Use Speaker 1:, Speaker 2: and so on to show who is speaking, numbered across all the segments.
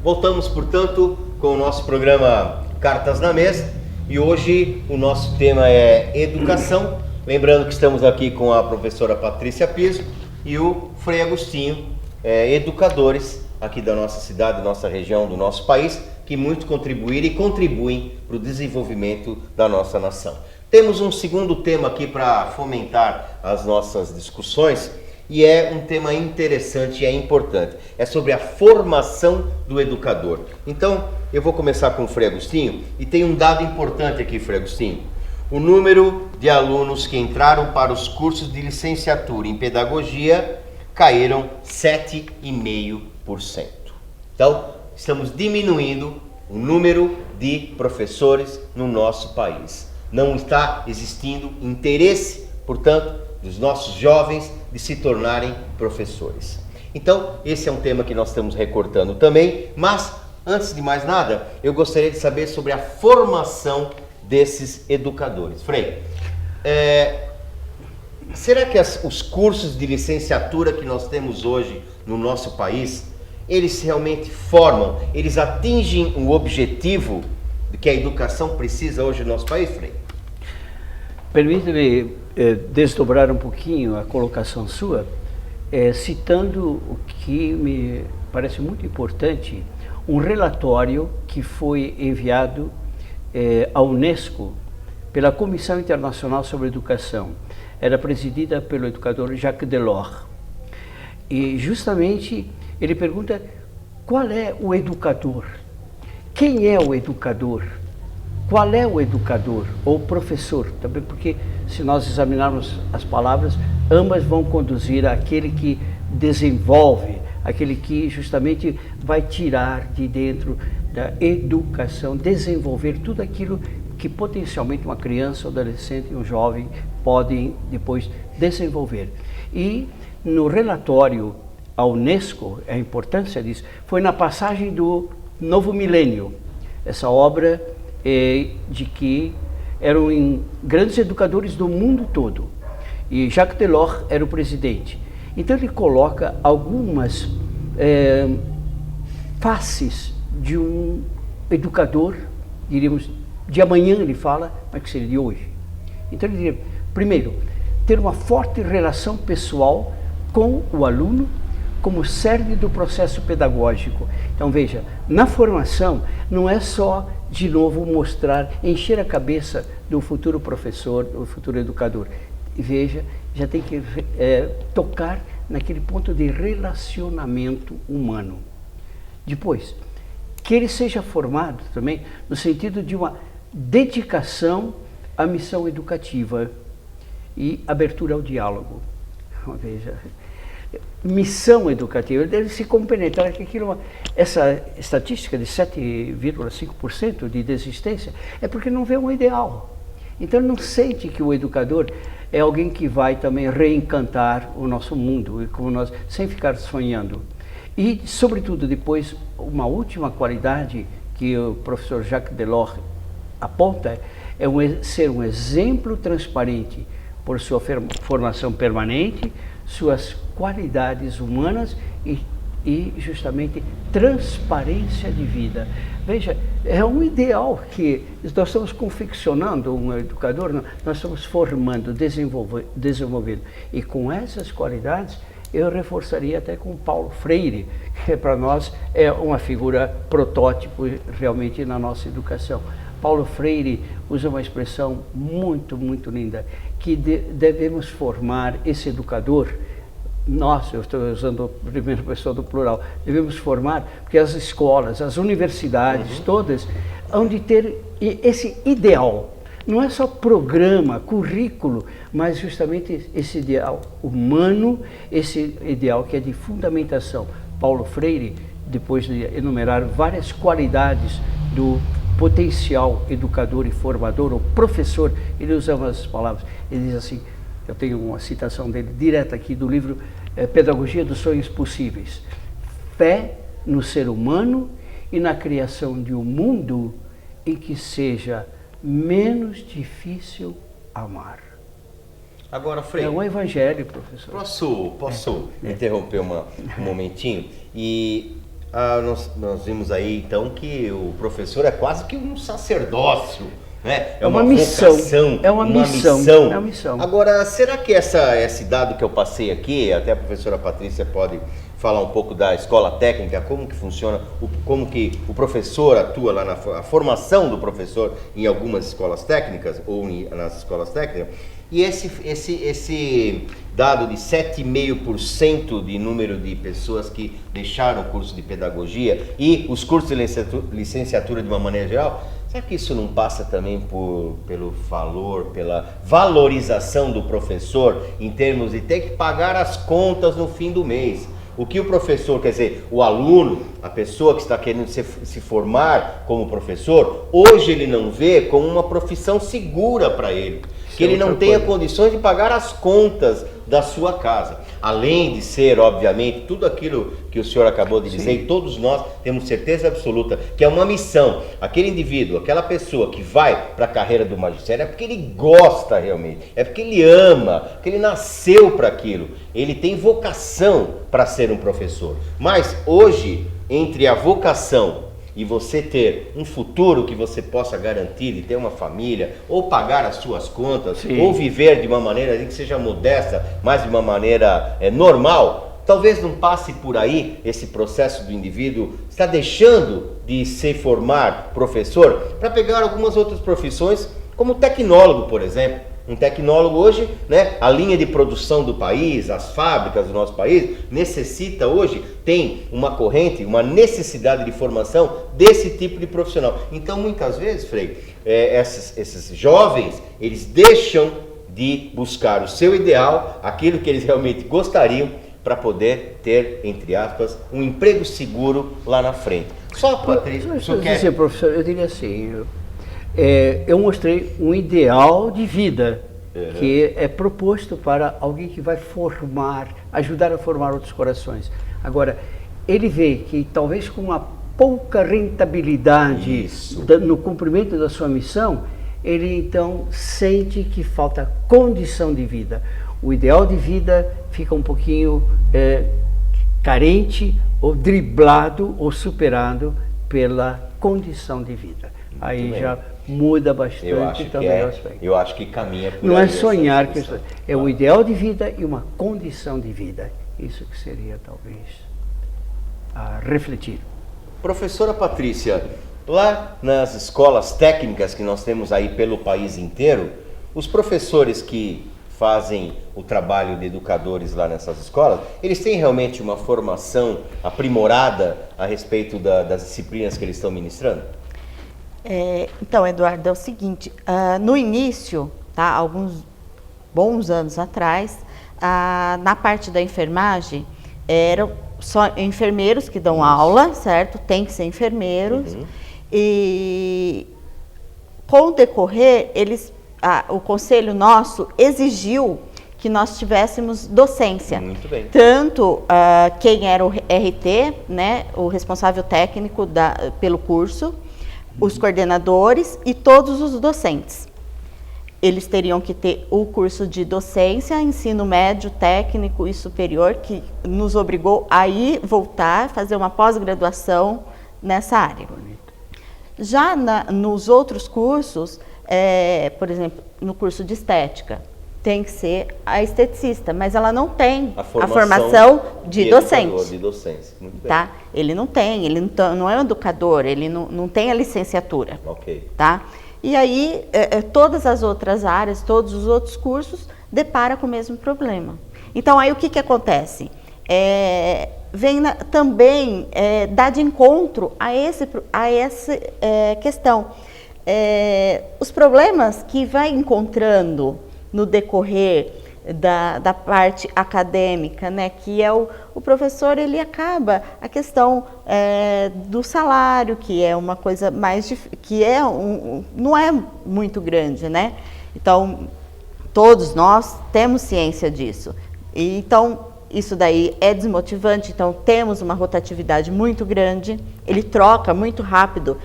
Speaker 1: Voltamos, portanto, com o nosso programa Cartas na Mesa e hoje o nosso tema é educação. Lembrando que estamos aqui com a professora Patrícia Piso e o Frei Agostinho, educadores aqui da nossa cidade, da nossa região, do nosso país, que muito contribuíram e contribuem para o desenvolvimento da nossa nação. Temos um segundo tema aqui para fomentar as nossas discussões e é um tema interessante e é importante. É sobre a formação do educador. Então, eu vou começar com o Frei Agostinho e tem um dado importante aqui, Frei Agostinho. O número de alunos que entraram para os cursos de licenciatura em pedagogia caíram 7,5%. Então, estamos diminuindo o número de professores no nosso país. Não está existindo interesse, portanto, dos nossos jovens de se tornarem professores. Então, esse é um tema que nós estamos recortando também, mas, antes de mais nada, eu gostaria de saber sobre a formação desses educadores. Frei, será que os cursos de licenciatura que nós temos hoje no nosso país, eles realmente formam, eles atingem o objetivo que a educação precisa hoje no nosso país, Frei?
Speaker 2: Permita-me desdobrar um pouquinho a colocação sua, citando o que me parece muito importante, um relatório que foi enviado à Unesco pela Comissão Internacional sobre Educação. Era presidida pelo educador Jacques Delors. E justamente ele pergunta qual é o educador? Quem é o educador? Qual é o educador ou professor? Também porque se nós examinarmos as palavras, ambas vão conduzir àquele que desenvolve, aquele que justamente vai tirar de dentro da educação, desenvolver tudo aquilo que potencialmente uma criança, um adolescente e um jovem podem depois desenvolver. E no relatório à Unesco, a importância disso, foi na passagem do Novo Milênio, essa obra de que eram grandes educadores do mundo todo. E Jacques Delors era o presidente. Então ele coloca algumas faces de um educador, diríamos, de amanhã ele fala, mas que seria de hoje. Então ele diria, primeiro, ter uma forte relação pessoal com o aluno como cerne do processo pedagógico. Então veja, na formação não é só, de novo, mostrar, encher a cabeça do futuro professor, do futuro educador. Veja, já tem que tocar naquele ponto de relacionamento humano. Depois, que ele seja formado também no sentido de uma dedicação à missão educativa e abertura ao diálogo. Veja, missão educativa, ele deve se compenetrar que aquilo, essa estatística de 7,5% de desistência é porque não vê um ideal. Então ele não sente que o educador é alguém que vai também reencantar o nosso mundo, como nós, sem ficar sonhando. E, sobretudo, depois, uma última qualidade que o professor Jacques Delors aponta é ser um exemplo transparente por sua formação permanente, suas qualidades humanas e justamente transparência de vida. Veja, é um ideal que nós estamos confeccionando um educador, nós estamos formando, desenvolvendo. E com essas qualidades, eu reforçaria até com Paulo Freire, que para nós é uma figura protótipo realmente na nossa educação. Paulo Freire usa uma expressão muito, muito linda, que devemos formar esse educador. Nós, eu estou usando a primeira pessoa do plural, devemos formar, porque as escolas, as universidades, todas, hão de ter esse ideal. Não é só programa, currículo, mas justamente esse ideal humano, esse ideal que é de fundamentação. Paulo Freire, depois de enumerar várias qualidades do potencial educador e formador, ou professor, ele usa umas palavras, ele diz assim, eu tenho uma citação dele direta aqui do livro Pedagogia dos Sonhos Possíveis. Fé no ser humano e na criação de um mundo em que seja menos difícil amar.
Speaker 1: Agora, Frei,
Speaker 2: é um evangelho, professor.
Speaker 1: Posso interromper um momentinho? E nós vimos aí então que o professor é quase que um sacerdócio, né?
Speaker 2: É uma missão.
Speaker 1: Vocação,
Speaker 2: É uma missão. É uma missão.
Speaker 1: Agora, será que esse dado que eu passei aqui, até a professora Patrícia pode falar um pouco da escola técnica, como que funciona, como que o professor atua lá a formação do professor em algumas escolas técnicas ou nas escolas técnicas, e esse dado de 7,5% de número de pessoas que deixaram o curso de pedagogia e os cursos de licenciatura de uma maneira geral, será que isso não passa também pelo valor, pela valorização do professor em termos de ter que pagar as contas no fim do mês? O que o professor, quer dizer, o aluno, a pessoa que está querendo se formar como professor, hoje ele não vê como uma profissão segura para ele. Que ele não tenha condições de pagar as contas da sua casa. Além de ser, obviamente, tudo aquilo que o senhor acabou de dizer, e todos nós temos certeza absoluta que é uma missão. Aquele indivíduo, aquela pessoa que vai para a carreira do magistério é porque ele gosta realmente, é porque ele ama, porque ele nasceu para aquilo. Ele tem vocação para ser um professor. Mas hoje, entre a vocação e você ter um futuro que você possa garantir de ter uma família, ou pagar as suas contas, ou viver de uma maneira que seja modesta, mas de uma maneira normal, talvez não passe por aí esse processo do indivíduo, está deixando de se formar professor para pegar algumas outras profissões, como tecnólogo, por exemplo. Um tecnólogo hoje, né, a linha de produção do país, as fábricas do nosso país, necessita hoje, tem uma corrente, uma necessidade de formação desse tipo de profissional. Então, muitas vezes, Frei, esses jovens, eles deixam de buscar o seu ideal, aquilo que eles realmente gostariam, para poder ter, entre aspas, um emprego seguro lá na frente. Só, Patrícia,
Speaker 2: professor, eu diria assim... eu mostrei um ideal de vida que é proposto para alguém que vai formar, ajudar a formar outros corações. Agora, ele vê que talvez com uma pouca rentabilidade no cumprimento da sua missão, ele então sente que falta condição de vida. O ideal de vida fica um pouquinho carente, ou driblado, ou superado pela condição de vida. Aí já muda bastante também o aspecto.
Speaker 1: Eu acho que caminha por
Speaker 2: não é sonhar, é o ideal de vida e uma condição de vida. Isso que seria talvez a refletir.
Speaker 1: Professora Patrícia, lá nas escolas técnicas que nós temos aí pelo país inteiro, os professores que fazem o trabalho de educadores lá nessas escolas, eles têm realmente uma formação aprimorada a respeito das disciplinas que eles estão ministrando?
Speaker 3: Então, Eduardo, é o seguinte, no início, tá, alguns bons anos atrás, na parte da enfermagem, eram só enfermeiros que dão aula, certo? Tem que ser enfermeiros. E com o decorrer, o conselho nosso exigiu que nós tivéssemos docência.
Speaker 1: Muito bem.
Speaker 3: Tanto quem era o RT, né, o responsável técnico pelo curso, os coordenadores e todos os docentes. Eles teriam que ter o curso de docência, ensino médio, técnico e superior, que nos obrigou a voltar, fazer uma pós-graduação nessa área. Já nos outros cursos, por exemplo, no curso de estética, tem que ser a esteticista, mas ela não tem a formação de docente.
Speaker 1: De docência. Muito bem.
Speaker 3: Tá? Ele não tem, ele não é um educador, ele não tem a licenciatura.
Speaker 1: Ok.
Speaker 3: Tá? E aí, todas as outras áreas, todos os outros cursos, deparam com o mesmo problema. Então, aí o que acontece? Vem também dar de encontro a essa questão. Os problemas que vai encontrando no decorrer da parte acadêmica, né, que é o professor, ele acaba a questão do salário, que é uma coisa mais que não é muito grande, né? Então todos nós temos ciência disso. E, então isso daí é desmotivante. Então temos uma rotatividade muito grande. Ele troca muito rápido.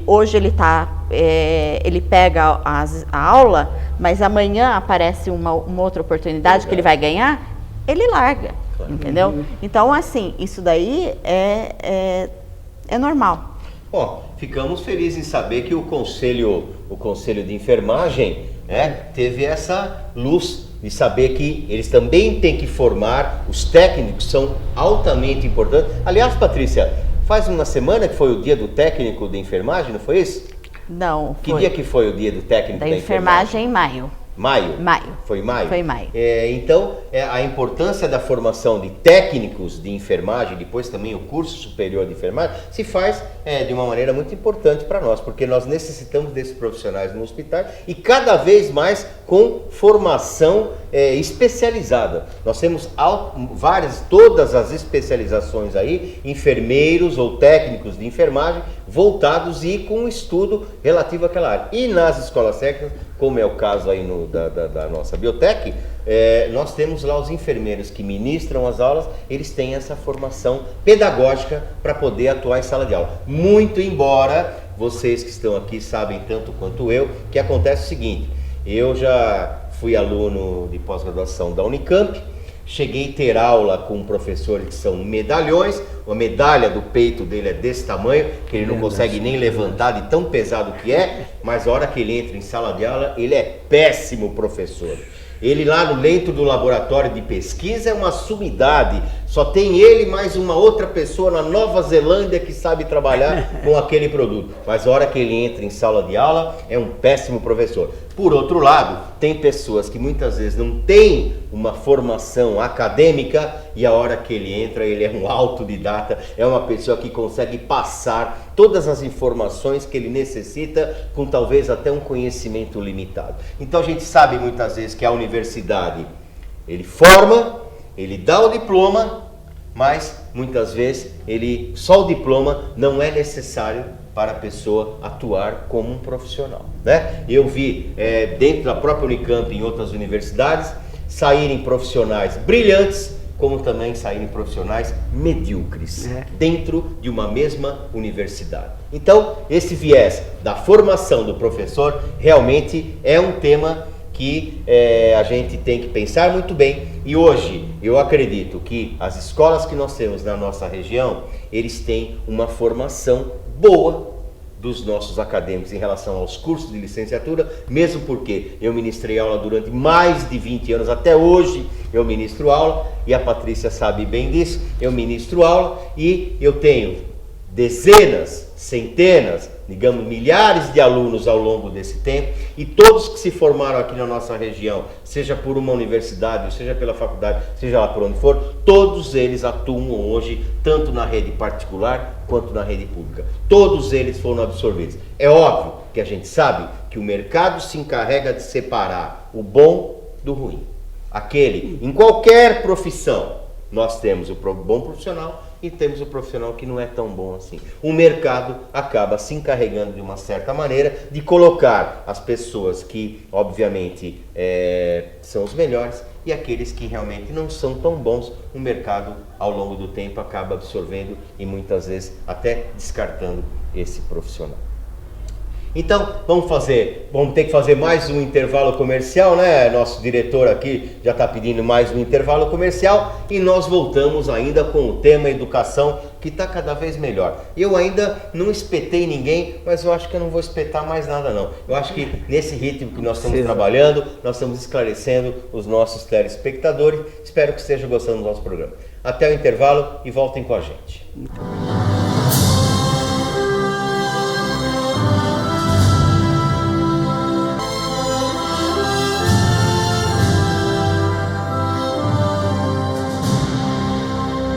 Speaker 3: Hoje ele pega a aula, mas amanhã aparece uma outra oportunidade que ele vai ganhar, ele larga.
Speaker 1: Claro.
Speaker 3: Entendeu? Então, assim, isso daí é normal.
Speaker 1: Bom, ficamos felizes em saber que o conselho de enfermagem teve essa luz de saber que eles também têm que formar, os técnicos são altamente importantes. Aliás, Patrícia, faz uma semana que foi o dia do técnico de enfermagem, não foi isso?
Speaker 3: Não,
Speaker 1: Que dia que foi o dia do técnico
Speaker 3: da
Speaker 1: da enfermagem?
Speaker 3: enfermagem em maio.
Speaker 1: Maio?
Speaker 3: Maio.
Speaker 1: Foi em maio?
Speaker 3: Foi em maio.
Speaker 1: Então, a importância da formação de técnicos de enfermagem, depois também o curso superior de enfermagem, se faz de uma maneira muito importante para nós, porque nós necessitamos desses profissionais no hospital e cada vez mais com formação especializada. Nós temos todas as especializações aí, enfermeiros ou técnicos de enfermagem voltados e com um estudo relativo àquela área. E nas escolas técnicas, como é o caso aí da nossa biotec, nós temos lá os enfermeiros que ministram as aulas, eles têm essa formação pedagógica para poder atuar em sala de aula. Muito embora vocês que estão aqui sabem tanto quanto eu, que acontece o seguinte, eu já fui aluno de pós-graduação da Unicamp, cheguei a ter aula com professores que são medalhões, a medalha do peito dele é desse tamanho, que ele não consegue nem levantar de tão pesado que é, mas a hora que ele entra em sala de aula, ele é péssimo professor. Ele lá no dentro do laboratório de pesquisa é uma sumidade, só tem ele mais uma outra pessoa na Nova Zelândia que sabe trabalhar com aquele produto. Mas a hora que ele entra em sala de aula é um péssimo professor. Por outro lado, tem pessoas que muitas vezes não têm uma formação acadêmica e a hora que ele entra, ele é um autodidata, é uma pessoa que consegue passar todas as informações que ele necessita com talvez até um conhecimento limitado. Então a gente sabe muitas vezes que a universidade, ele forma, ele dá o diploma, mas muitas vezes só o diploma não é necessário para a pessoa atuar como um profissional, né? Eu vi dentro da própria Unicamp e em outras universidades saírem profissionais brilhantes, como também saírem profissionais medíocres dentro de uma mesma universidade. Então, esse viés da formação do professor realmente é um tema que a gente tem que pensar muito bem. E hoje eu acredito que as escolas que nós temos na nossa região, eles têm uma formação boa dos nossos acadêmicos em relação aos cursos de licenciatura, mesmo porque eu ministrei aula durante mais de 20 anos, até hoje eu ministro aula, e a Patrícia sabe bem disso, eu ministro aula e eu tenho dezenas, centenas, digamos milhares de alunos ao longo desse tempo, e todos que se formaram aqui na nossa região, seja por uma universidade, seja pela faculdade, seja lá por onde for, todos eles atuam hoje tanto na rede particular quanto na rede pública. Todos eles foram absorvidos. É óbvio que a gente sabe que o mercado se encarrega de separar o bom do ruim. Em qualquer profissão, nós temos o bom profissional e temos o profissional que não é tão bom assim. O mercado acaba se encarregando de uma certa maneira de colocar as pessoas que, obviamente, são os melhores e aqueles que realmente não são tão bons. O mercado, ao longo do tempo, acaba absorvendo e muitas vezes até descartando esse profissional. Então, vamos ter que fazer mais um intervalo comercial, né? Nosso diretor aqui já está pedindo mais um intervalo comercial e nós voltamos ainda com o tema educação, que está cada vez melhor. Eu ainda não espetei ninguém, mas eu acho que eu não vou espetar mais nada não. Eu acho que nesse ritmo que nós estamos trabalhando, nós estamos esclarecendo os nossos telespectadores. Espero que estejam gostando do nosso programa. Até o intervalo e voltem com a gente.